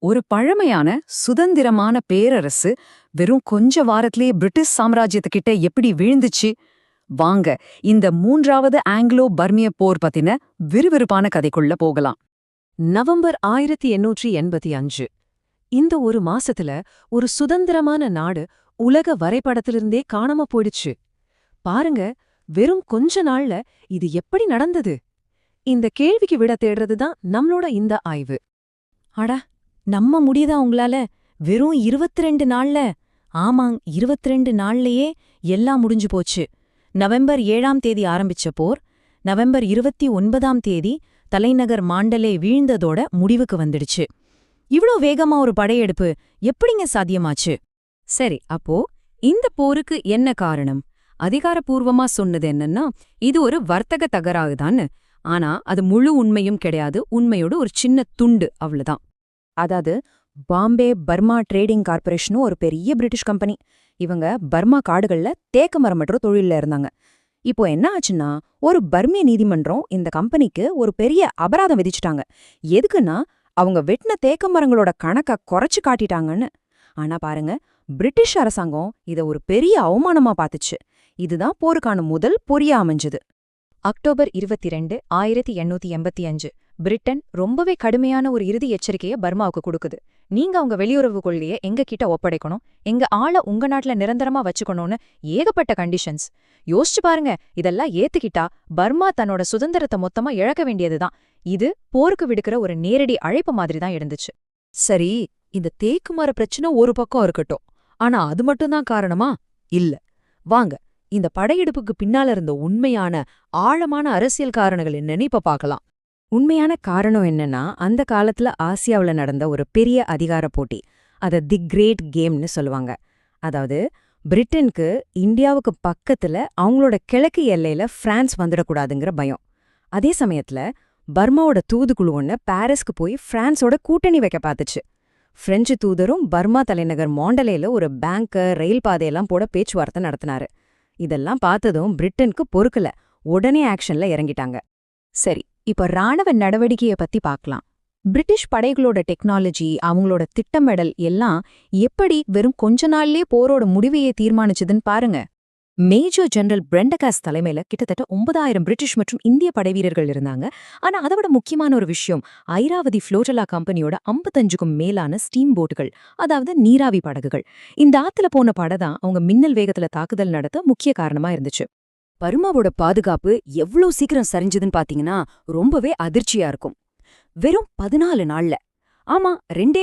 ஒரு பழமையான சுதந்திரமான பேரரசு வெறும் கொஞ்ச வாரத்திலேயே பிரிட்டிஷ் சாம்ராஜ்யத்துக்கிட்ட எப்படி வீழ்ந்துச்சு? வாங்க இந்த மூன்றாவது ஆங்கிலோ பர்மிய போர் பத்தின விறுவிறுப்பான கதைக்குள்ள போகலாம். நவம்பர் 1885. இந்த ஒரு மாசத்துல ஒரு சுதந்திரமான நாடு உலக வரைபடத்திலிருந்தே காணாம போயிடுச்சு. பாருங்க, வெறும் கொஞ்ச நாள்ல இது எப்படி நடந்தது? இந்த கேள்விக்கு விட தேடுறதுதான் நம்மளோட இந்த ஆய்வு. அடா, நம்ம முடியுதா உங்களால? வெறும் 22 நாள்ல? ஆமாங், 22 நாள்லயே எல்லாம் முடிஞ்சு போச்சு. நவம்பர் 7ஆம் தேதி ஆரம்பிச்ச போர் நவம்பர் 29ஆம் தேதி தலைநகர் மாண்டலே வீழ்ந்ததோட முடிவுக்கு வந்துடுச்சு. இவ்ளோ வேகமா ஒரு படையெடுப்பு எப்படிங்க சாத்தியமாச்சு? சரி, அப்போ இந்த போருக்கு என்ன காரணம்? அதிகாரப்பூர்வமா சொன்னது என்னன்னா, இது ஒரு வர்த்தக தகராறுதான்னு. ஆனா அது முழு உண்மையும் கிடையாது, உண்மையோட ஒரு சின்ன துண்டு அவ்வளவுதான். அதாவது பாம்பே பர்மா ட்ரேடிங் கார்ப்பரேஷனும் ஒரு பெரிய பிரிட்டிஷ் கம்பெனி. இவங்க பர்மா காடுகள்ல தேக்க மரமற்ற தொழில்ல இருந்தாங்க. இப்போ என்ன ஆச்சுன்னா, ஒரு பர்மிய நீதிமன்றம் இந்த கம்பெனிக்கு ஒரு பெரிய அபராதம் விதிச்சிட்டாங்க. எதுக்குன்னா, அவங்க வெட்டின தேக்க மரங்களோட கணக்க குறைச்சு காட்டிட்டாங்கன்னு. ஆனா பாருங்க, பிரிட்டிஷ் அரசாங்கம் இத ஒரு பெரிய அவமானமா பாத்துச்சு. இதுதான் போருக்கான முதல் பொறியா அமைஞ்சது. அக்டோபர் 22, 1885 பிரிட்டன் ரொம்பவே கடுமையான ஒரு இறுதி எச்சரிக்கைய பர்மாவுக்கு கொடுக்குது. நீங்க உங்க வெளியுறவு கொள்கைய எங்க கிட்ட ஒப்படைக்கணும், எங்க ஆள உங்க நாட்டுல நிரந்தரமா வச்சுக்கணும்னு ஏகப்பட்ட கண்டிஷன்ஸ். யோசிச்சு பாருங்க, இதெல்லாம் ஏத்துக்கிட்டா பர்மா தன்னோட சுதந்திரத்தை மொத்தமா இழக்க வேண்டியதுதான். இது போருக்கு விடுக்கிற ஒரு நேரடி அழைப்பு மாதிரி தான் இருந்துச்சு. சரி, இந்த தேக்குமர பிரச்சனை ஒரு பக்கம் இருக்கட்டும். ஆனா அது மட்டும்தான் காரணமா? இல்ல. வாங்க, இந்த படையெடுப்புக்கு பின்னால இருந்த உண்மையான ஆழமான அரசியல் காரணங்கள் என்னன்னு இப்ப பார்க்கலாம். உண்மையான காரணம் என்னன்னா, அந்த காலத்துல ஆசியாவுல நடந்த ஒரு பெரிய அதிகார போட்டி. அத தி கிரேட் கேம்னு சொல்லுவாங்க. அதாவது பிரிட்டனுக்கு இந்தியாவுக்கு பக்கத்துல அவங்களோட கிழக்கு எல்லையில பிரான்ஸ் வந்துடக்கூடாதுங்கிற பயம். அதே சமயத்துல பர்மாவோட தூதுக்குழு ஒண்ணு பாரிஸ்க்கு போய் பிரான்ஸோட கூட்டணி வைக்க பார்த்துச்சு. பிரெஞ்சு தூதரும் பர்மா தலைநகர் மாண்டலேல ஒரு பேங்க், ரயில் பாதையெல்லாம் போட பேச்சுவார்த்தை நடத்தினாரு. இதெல்லாம் பார்த்ததும் பிரிட்டனுக்கு பொறுக்கல, உடனே ஆக்ஷன்ல இறங்கிட்டாங்க. சரி, இப்ப ராணுவ நடவடிக்கைய பத்தி பார்க்கலாம். பிரிட்டிஷ் படைகளோட டெக்னாலஜி, அவங்களோட திட்டமிடல் எல்லாம் எப்படி வெறும் கொஞ்ச நாள்லயே போரோட முடிவையே தீர்மானிச்சதுன்னு பாருங்க. மேஜர் ஜெனரல் பிரெண்டகாஸ் தலைமையில கிட்டத்தட்ட 9000 பிரிட்டிஷ் மற்றும் இந்திய படைவீரர்கள் இருந்தாங்க. ஆனா அதை விட முக்கியமான ஒரு விஷயம், ஐராவதி புளோட்டலா கம்பெனியோட 55க்கும் மேலான ஸ்டீம் போட்டுகள், அதாவது நீராவி படகுகள். இந்த ஆத்துல போன படதான் அவங்க மின்னல் வேகத்துல தாக்குதல் நடத்த முக்கிய காரணமா இருந்துச்சு. பர்மாவோட பாதுகாப்பு எவ்ளோ சீக்கிரம் சரிஞ்சதுன்னு பாத்தீங்கன்னா ரொம்பவே அதிர்ச்சியா இருக்கும். வெறும் 14 நாள்ல, ஆமா 2